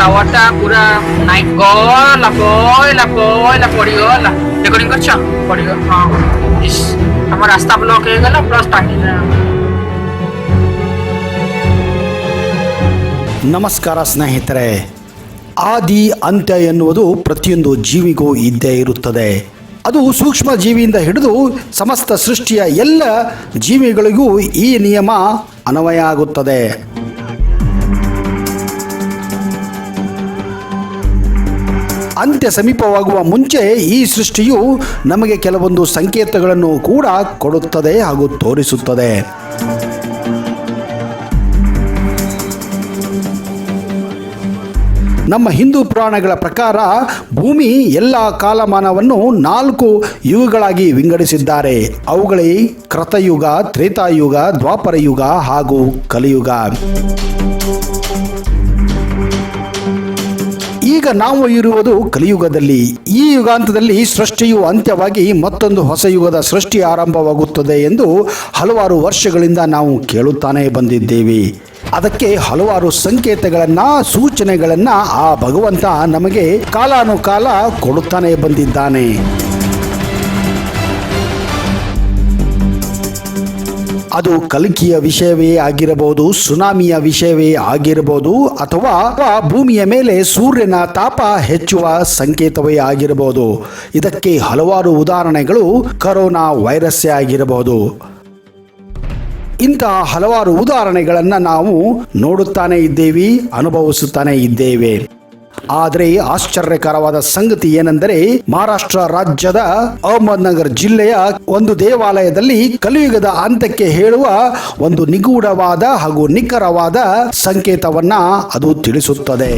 Towerটা পুরা নাইট গলা পয়লা পয়লা পড়িগলা রেকর্ডিং করছো পড়িগল হ্যাঁ ইস আমার রাস্তা ব্লক হয়ে গেল প্লাস পানি ನಮಸ್ಕಾರ ಸ್ನೇಹಿತರೆ. ಆದಿ ಅಂತ್ಯ ಎನ್ನುವುದು ಪ್ರತಿಯೊಂದು ಜೀವಿಗೂ ಇದ್ದೇ ಇರುತ್ತದೆ. ಅದು ಸೂಕ್ಷ್ಮ ಜೀವಿಯಿಂದ ಹಿಡಿದು ಸಮಸ್ತ ಸೃಷ್ಟಿಯ ಎಲ್ಲ ಜೀವಿಗಳಿಗೂ ಈ ನಿಯಮ ಅನ್ವಯ ಆಗುತ್ತದೆ. ಅಂತ್ಯ ಸಮೀಪವಾಗುವ ಮುಂಚೆ ಈ ಸೃಷ್ಟಿಯು ನಮಗೆ ಕೆಲವೊಂದು ಸಂಕೇತಗಳನ್ನು ಕೂಡ ಕೊಡುತ್ತದೆ ಹಾಗೂ ತೋರಿಸುತ್ತದೆ. ನಮ್ಮ ಹಿಂದೂ ಪುರಾಣಗಳ ಪ್ರಕಾರ ಭೂಮಿ ಎಲ್ಲ ಕಾಲಮಾನವನ್ನು 4 ಯುಗಗಳಾಗಿ ವಿಂಗಡಿಸಿದ್ದಾರೆ. ಅವುಗಳೇ ಕೃತಯುಗ, ತ್ರೇತಾಯುಗ, ದ್ವಾಪರ ಯುಗ ಹಾಗೂ ಕಲಿಯುಗ. ಈಗ ನಾವು ಇರುವುದು ಕಲಿಯುಗದಲ್ಲಿ. ಈ ಯುಗಾಂತದಲ್ಲಿ ಸೃಷ್ಟಿಯು ಅಂತ್ಯವಾಗಿ ಮತ್ತೊಂದು ಹೊಸ ಯುಗದ ಸೃಷ್ಟಿ ಆರಂಭವಾಗುತ್ತದೆ ಎಂದು ಹಲವಾರು ವರ್ಷಗಳಿಂದ ನಾವು ಕೇಳುತ್ತಾನೆ ಬಂದಿದ್ದೇವೆ. ಅದಕ್ಕೆ ಹಲವಾರು ಸಂಕೇತಗಳನ್ನು, ಸೂಚನೆಗಳನ್ನು ಆ ಭಗವಂತ ನಮಗೆ ಕಾಲಾನುಕಾಲ ಕೊಡುತ್ತಾನೆ ಬಂದಿದ್ದಾನೆ. ಅದು ಕಲ್ಕಿಯ ವಿಷಯವೇ ಆಗಿರಬಹುದು, ಸುನಾಮಿಯ ವಿಷಯವೇ ಆಗಿರಬಹುದು, ಅಥವಾ ಭೂಮಿಯ ಮೇಲೆ ಸೂರ್ಯನ ತಾಪ ಹೆಚ್ಚುವ ಸಂಕೇತವೇ ಆಗಿರಬಹುದು. ಇದಕ್ಕೆ ಹಲವಾರು ಉದಾಹರಣೆಗಳು ಕರೋನಾ ವೈರಸ್ಸೇ ಆಗಿರಬಹುದು. ಇಂತಹ ಹಲವಾರು ಉದಾಹರಣೆಗಳನ್ನು ನಾವು ನೋಡುತ್ತಾನೆ ಇದ್ದೇವೆ, ಅನುಭವಿಸುತ್ತಾನೆ ಇದ್ದೇವೆ. ಆದರೆ ಆಶ್ಚರ್ಯಕರವಾದ ಸಂಗತಿ ಏನೆಂದರೆ, ಮಹಾರಾಷ್ಟ್ರ ರಾಜ್ಯದ ಅಹಮದ್ನಗರ್ ಜಿಲ್ಲೆಯ ಒಂದು ದೇವಾಲಯದಲ್ಲಿ ಕಲಿಯುಗದ ಅಂತ್ಯಕ್ಕೆ ಹೇಳುವ ಒಂದು ನಿಗೂಢವಾದ ಹಾಗೂ ನಿಖರವಾದ ಸಂಕೇತವನ್ನ ಅದು ತಿಳಿಸುತ್ತದೆ.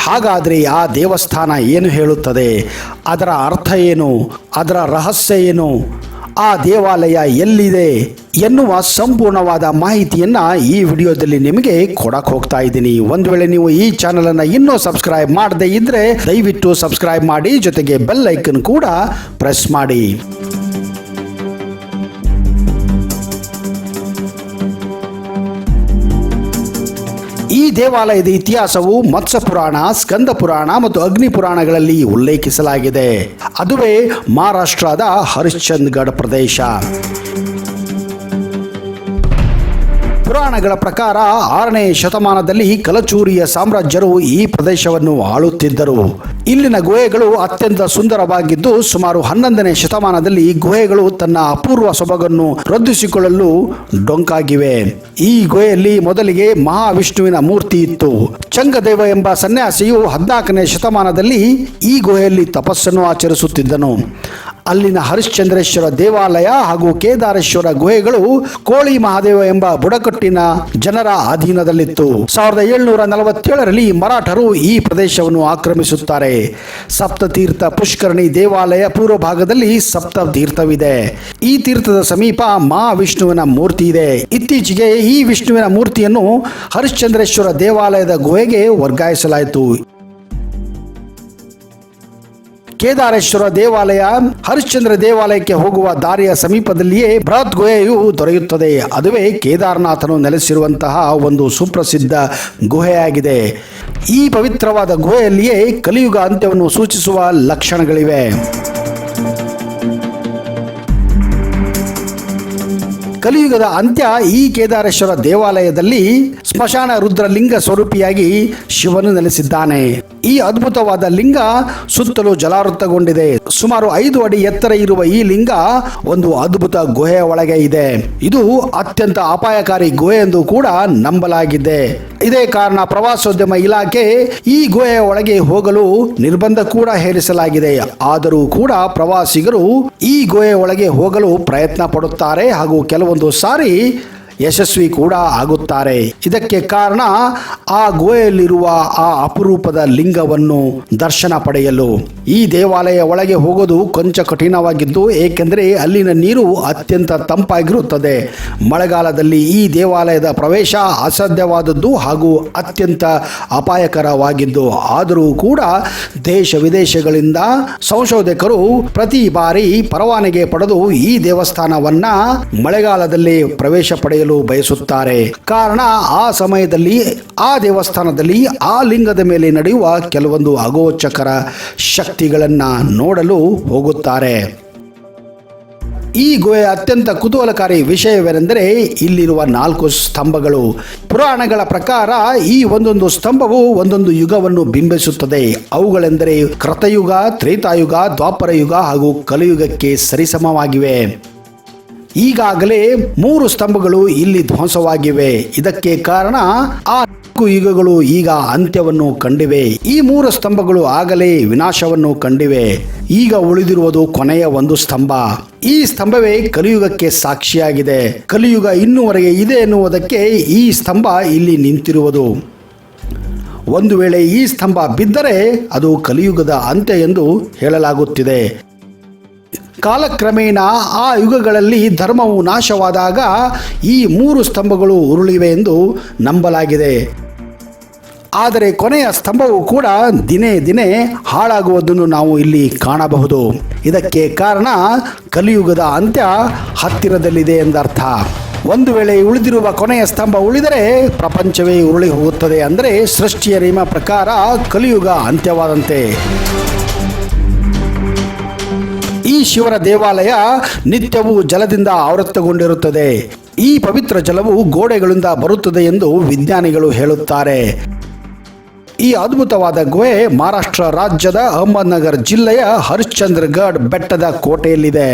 ಹಾಗಾದರೆ ಆ ದೇವಸ್ಥಾನ ಏನು ಹೇಳುತ್ತದೆ? ಅದರ ಅರ್ಥ ಏನು? ಅದರ ರಹಸ್ಯ ಏನು? ಆ ದೇವಾಲಯ ಎಲ್ಲಿದೆ ಎನ್ನುವ ಸಂಪೂರ್ಣವಾದ ಮಾಹಿತಿಯನ್ನು ಈ ವಿಡಿಯೋದಲ್ಲಿ ನಿಮಗೆ ಕೊಡಕ್ಕೆ ಹೋಗ್ತಾ ಇದ್ದೀನಿ. ಒಂದು ವೇಳೆ ನೀವು ಈ ಚಾನಲನ್ನು ಇನ್ನೂ ಸಬ್ಸ್ಕ್ರೈಬ್ ಮಾಡದೇ ಇದ್ದರೆ ದಯವಿಟ್ಟು ಸಬ್ಸ್ಕ್ರೈಬ್ ಮಾಡಿ, ಜೊತೆಗೆ ಬೆಲ್ ಐಕನ್ ಕೂಡ ಪ್ರೆಸ್ ಮಾಡಿ. ಈ ದೇವಾಲಯದ ಇತಿಹಾಸವು ಮತ್ಸ್ಯ ಪುರಾಣ, ಸ್ಕಂದ ಪುರಾಣ ಮತ್ತು ಅಗ್ನಿ ಪುರಾಣಗಳಲ್ಲಿ ಉಲ್ಲೇಖಿಸಲಾಗಿದೆ. ಅದುವೇ ಮಹಾರಾಷ್ಟ್ರದ ಹರಿಶ್ಚಂದ್ಗಢ ಪ್ರದೇಶ. ಪುರಾಣಗಳ ಪ್ರಕಾರ 6ನೇ ಶತಮಾನದಲ್ಲಿ ಕಲಚೂರಿಯ ಸಾಮ್ರಾಜ್ಯರು ಈ ಪ್ರದೇಶವನ್ನು ಆಳುತ್ತಿದ್ದರು. ಇಲ್ಲಿನ ಗುಹೆಗಳು ಅತ್ಯಂತ ಸುಂದರವಾಗಿದ್ದು, ಸುಮಾರು 11ನೇ ಶತಮಾನದಲ್ಲಿ ಗುಹೆಗಳು ತನ್ನ ಅಪೂರ್ವ ಸೊಬಗನ್ನು ವೃದ್ಧಿಸಿಕೊಳ್ಳಲು ಡೊಂಕಾಗಿವೆ. ಈ ಗುಹೆಯಲ್ಲಿ ಮೊದಲಿಗೆ ಮಹಾವಿಷ್ಣುವಿನ ಮೂರ್ತಿ ಇತ್ತು. ಚಂಗದೇವ ಎಂಬ ಸನ್ಯಾಸಿಯು 14ನೇ ಶತಮಾನದಲ್ಲಿ ಈ ಗುಹೆಯಲ್ಲಿ ತಪಸ್ಸನ್ನು ಆಚರಿಸುತ್ತಿದ್ದನು. ಅಲ್ಲಿನ ಹರಿಶ್ಚಂದ್ರೇಶ್ವರ ದೇವಾಲಯ ಹಾಗೂ ಕೇದಾರೇಶ್ವರ ಗುಹೆಗಳು ಕೋಳಿ ಮಹಾದೇವ ಎಂಬ ಬುಡಕಟ್ಟಿನ ಜನರ ಅಧೀನದಲ್ಲಿತ್ತು. 1747ರಲ್ಲಿ ಮರಾಠರು ಈ ಪ್ರದೇಶವನ್ನು ಆಕ್ರಮಿಸುತ್ತಾರೆ. ಸಪ್ತತೀರ್ಥ ಪುಷ್ಕರಣಿ ದೇವಾಲಯ ಪೂರ್ವ ಭಾಗದಲ್ಲಿ ಸಪ್ತ ತೀರ್ಥವಿದೆ. ಈ ತೀರ್ಥದ ಸಮೀಪ ಮಹಾವಿಷ್ಣುವಿನ ಮೂರ್ತಿ ಇದೆ. ಇತ್ತೀಚೆಗೆ ಈ ವಿಷ್ಣುವಿನ ಮೂರ್ತಿಯನ್ನು ಹರಿಶ್ಚಂದ್ರೇಶ್ವರ ದೇವಾಲಯದ ಗುಹೆಗೆ ವರ್ಗಾಯಿಸಲಾಯಿತು. ಕೇದಾರೇಶ್ವರ ದೇವಾಲಯ ಹರಿಶ್ಚಂದ್ರ ದೇವಾಲಯಕ್ಕೆ ಹೋಗುವ ದಾರಿಯ ಸಮೀಪದಲ್ಲಿಯೇ ಬೃಹತ್ ಗುಹೆಯು ದೊರೆಯುತ್ತದೆ. ಅದುವೇ ಕೇದಾರನಾಥನು ನೆಲೆಸಿರುವಂತಹ ಒಂದು ಸುಪ್ರಸಿದ್ಧ ಗುಹೆಯಾಗಿದೆ. ಈ ಪವಿತ್ರವಾದ ಗುಹೆಯಲ್ಲಿಯೇ ಕಲಿಯುಗ ಅಂತ್ಯವನ್ನು ಸೂಚಿಸುವ ಲಕ್ಷಣಗಳಿವೆ. ಕಲಿಯುಗದ ಅಂತ್ಯ ಈ ಕೇದಾರೇಶ್ವರ ದೇವಾಲಯದಲ್ಲಿ ಸ್ಮಶಾನ ರುದ್ರಲಿಂಗ ಸ್ವರೂಪಿಯಾಗಿ ಶಿವನು ನೆಲೆಸಿದ್ದಾನೆ. ಈ ಅದ್ಭುತವಾದ ಲಿಂಗ ಸುತ್ತಲೂ ಜಲಾವೃತಗೊಂಡಿದೆ. ಸುಮಾರು 5 ಅಡಿ ಎತ್ತರ ಇರುವ ಈ ಲಿಂಗ ಒಂದು ಅದ್ಭುತ ಗುಹೆಯ ಒಳಗೆ ಇದೆ. ಇದು ಅತ್ಯಂತ ಅಪಾಯಕಾರಿ ಗುಹೆ ಎಂದು ಕೂಡ ನಂಬಲಾಗಿದೆ. ಇದೇ ಕಾರಣ ಪ್ರವಾಸೋದ್ಯಮ ಇಲಾಖೆ ಈ ಗುಹೆಯ ಒಳಗೆ ಹೋಗಲು ನಿರ್ಬಂಧ ಕೂಡ ಹೇರಿಸಲಾಗಿದೆ. ಆದರೂ ಕೂಡ ಪ್ರವಾಸಿಗರು ಈ ಗುಹೆಯ ಒಳಗೆ ಹೋಗಲು ಪ್ರಯತ್ನ ಪಡುತ್ತಾರೆ ಹಾಗೂ ಕೆಲವೊಂದು ಸಾರಿ ಯಶಸ್ವಿ ಕೂಡ ಆಗುತ್ತಾರೆ. ಇದಕ್ಕೆ ಕಾರಣ ಆ ಗುಹೆಯಲ್ಲಿರುವ ಆ ಅಪರೂಪದ ಲಿಂಗವನ್ನು ದರ್ಶನ ಪಡೆಯಲು. ಈ ದೇವಾಲಯ ಒಳಗೆ ಹೋಗೋದು ಕೊಂಚ ಕಠಿಣವಾಗಿದ್ದು, ಏಕೆಂದರೆ ಅಲ್ಲಿನ ನೀರು ಅತ್ಯಂತ ತಂಪಾಗಿರುತ್ತದೆ. ಮಳೆಗಾಲದಲ್ಲಿ ಈ ದೇವಾಲಯದ ಪ್ರವೇಶ ಅಸಾಧ್ಯವಾದದ್ದು ಹಾಗೂ ಅತ್ಯಂತ ಅಪಾಯಕರವಾಗಿದ್ದು, ಆದರೂ ಕೂಡ ದೇಶ ವಿದೇಶಗಳಿಂದ ಸಂಶೋಧಕರು ಪ್ರತಿ ಬಾರಿ ಪರವಾನಗಿ ಪಡೆದು ಈ ದೇವಸ್ಥಾನವನ್ನ ಮಳೆಗಾಲದಲ್ಲಿ ಪ್ರವೇಶ ಪಡೆಯಲು ಪಡೆಯಲು ಬಯಸುತ್ತಾರೆ. ಕಾರಣ ಆ ಸಮಯದಲ್ಲಿ ಆ ದೇವಸ್ಥಾನದಲ್ಲಿ ಆ ಲಿಂಗದ ಮೇಲೆ ನಡೆಯುವ ಕೆಲವೊಂದು ಅಗೋಚಕರ ಶಕ್ತಿಗಳನ್ನು ನೋಡಲು ಹೋಗುತ್ತಾರೆ. ಈ ಗುಹೆಯ ಅತ್ಯಂತ ಕುತೂಹಲಕಾರಿ ವಿಷಯವೇನೆಂದರೆ ಇಲ್ಲಿರುವ 4 ಸ್ತಂಭಗಳು. ಪುರಾಣಗಳ ಪ್ರಕಾರ ಈ ಒಂದೊಂದು ಸ್ತಂಭವು ಒಂದೊಂದು ಯುಗವನ್ನು ಬಿಂಬಿಸುತ್ತದೆ. ಅವುಗಳೆಂದರೆ ಕೃತಯುಗ, ತ್ರೇತಾಯುಗ, ದ್ವಾಪರ ಯುಗ ಹಾಗೂ ಕಲಿಯುಗಕ್ಕೆ ಸರಿಸಮವಾಗಿವೆ. ಈಗಾಗಲೇ 3 ಸ್ತಂಭಗಳು ಇಲ್ಲಿ ಧ್ವಂಸವಾಗಿವೆ. ಇದಕ್ಕೆ ಕಾರಣ ಆ 4 ಯುಗಗಳು ಈಗ ಅಂತ್ಯವನ್ನು ಕಂಡಿವೆ. ಈ 3 ಸ್ತಂಭಗಳು ಆಗಲೇ ವಿನಾಶವನ್ನು ಕಂಡಿವೆ. ಈಗ ಉಳಿದಿರುವುದು ಕೊನೆಯ ಒಂದು ಸ್ತಂಭ. ಈ ಸ್ತಂಭವೇ ಕಲಿಯುಗಕ್ಕೆ ಸಾಕ್ಷಿಯಾಗಿದೆ. ಕಲಿಯುಗ ಇನ್ನೂವರೆಗೆ ಇದೆ ಎನ್ನುವುದಕ್ಕೆ ಈ ಸ್ತಂಭ ಇಲ್ಲಿ ನಿಂತಿರುವುದು. ಒಂದು ವೇಳೆ ಈ ಸ್ತಂಭ ಬಿದ್ದರೆ ಅದು ಕಲಿಯುಗದ ಅಂತ್ಯ ಎಂದು ಹೇಳಲಾಗುತ್ತಿದೆ. ಕಾಲಕ್ರಮೇಣ ಆ ಯುಗಗಳಲ್ಲಿ ಧರ್ಮವು ನಾಶವಾದಾಗ ಈ 3 ಸ್ತಂಭಗಳು ಉರುಳಿವೆ ಎಂದು ನಂಬಲಾಗಿದೆ. ಆದರೆ ಕೊನೆಯ ಸ್ತಂಭವು ಕೂಡ ದಿನೇ ದಿನೇ ಹಾಳಾಗುವುದನ್ನು ನಾವು ಇಲ್ಲಿ ಕಾಣಬಹುದು. ಇದಕ್ಕೆ ಕಾರಣ ಕಲಿಯುಗದ ಅಂತ್ಯ ಹತ್ತಿರದಲ್ಲಿದೆ ಎಂದರ್ಥ. ಒಂದು ವೇಳೆ ಉಳಿದಿರುವ ಕೊನೆಯ ಸ್ತಂಭ ಉಳಿದರೆ ಪ್ರಪಂಚವೇ ಉರುಳಿ ಹೋಗುತ್ತದೆ. ಅಂದರೆ ಸೃಷ್ಟಿಯ ನಿಯಮ ಪ್ರಕಾರ ಕಲಿಯುಗ ಅಂತ್ಯವಾದಂತೆ. ಈ ಶಿವನ ದೇವಾಲಯ ನಿತ್ಯವೂ ಜಲದಿಂದ ಆವೃತಗೊಂಡಿರುತ್ತದೆ. ಈ ಪವಿತ್ರ ಜಲವು ಗೋಡೆಗಳಿಂದ ಬರುತ್ತದೆ ಎಂದು ವಿಜ್ಞಾನಿಗಳು ಹೇಳುತ್ತಾರೆ. ಈ ಅದ್ಭುತವಾದ ಗುಹೆ ಮಹಾರಾಷ್ಟ್ರ ರಾಜ್ಯದ ಅಹಮದ್ನಗರ್ ಜಿಲ್ಲೆಯ ಹರಿಶ್ಚಂದ್ರಗಢ್ ಬೆಟ್ಟದ ಕೋಟೆಯಲ್ಲಿದೆ.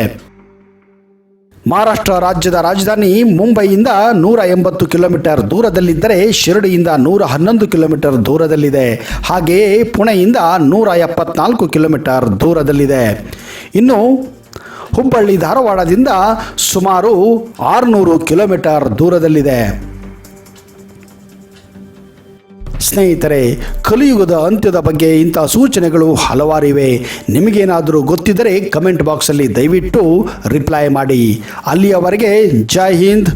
ಮಹಾರಾಷ್ಟ್ರ ರಾಜ್ಯದ ರಾಜಧಾನಿ ಮುಂಬೈಯಿಂದ 180 ಕಿಲೋಮೀಟರ್ ದೂರದಲ್ಲಿದ್ದರೆ ಶಿರಡಿಯಿಂದ 111 ಕಿಲೋಮೀಟರ್ ದೂರದಲ್ಲಿದೆ. ಹಾಗೆಯೇ ಪುಣೆಯಿಂದ 174 ಕಿಲೋಮೀಟರ್ ದೂರದಲ್ಲಿದೆ. ಇನ್ನು ಹುಬ್ಬಳ್ಳಿ ಧಾರವಾಡದಿಂದ ಸುಮಾರು 600 ಕಿಲೋಮೀಟರ್ ದೂರದಲ್ಲಿದೆ. ಸ್ನೇಹಿತರೆ, ಕಲಿಯುಗದ ಅಂತ್ಯದ ಬಗ್ಗೆ ಇಂಥ ಸೂಚನೆಗಳು ಹಲವಾರಿವೆ. ನಿಮಗೇನಾದರೂ ಗೊತ್ತಿದ್ದರೆ ಕಮೆಂಟ್ ಬಾಕ್ಸಲ್ಲಿ ದಯವಿಟ್ಟು ರಿಪ್ಲೈ ಮಾಡಿ. ಅಲ್ಲಿಯವರೆಗೆ ಜೈ ಹಿಂದ್.